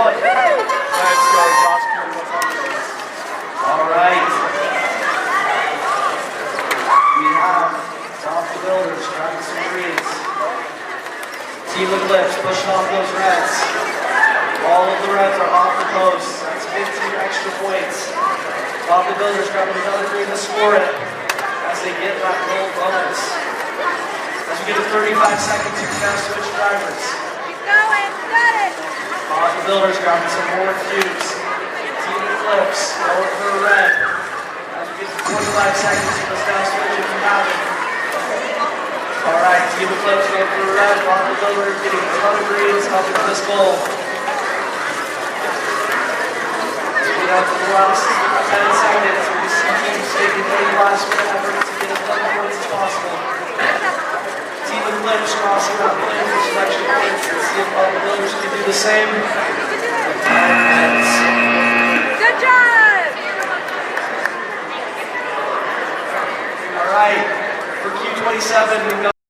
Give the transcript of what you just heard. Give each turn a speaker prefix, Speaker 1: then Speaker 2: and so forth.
Speaker 1: one.
Speaker 2: Let's go, Josh.
Speaker 1: All right. We have off the builders trying some greens. Team Eclipse pushing off those reds. All of the reds are off the post. That's 15 extra points. Off the builders grabbing another green to score it as they get that gold bonus. As we get to 35 seconds, you can now switch drivers.
Speaker 3: Keep going, got it.
Speaker 1: Off the builders grabbing some more cubes. Team Eclipse going for a red. As we get to 45 seconds, you must now switch if you have it. Alright, Team Eclipse going for a red. Off the builders getting a ton of greens, helping with this goal. Down to the last 10 seconds. We see teams taking any last minute effort to get as many points as possible. Team Eclipse crossing that line for selection points. Let's see if all the builders can do the same.
Speaker 3: Good job!
Speaker 1: Alright, for Q27, we've got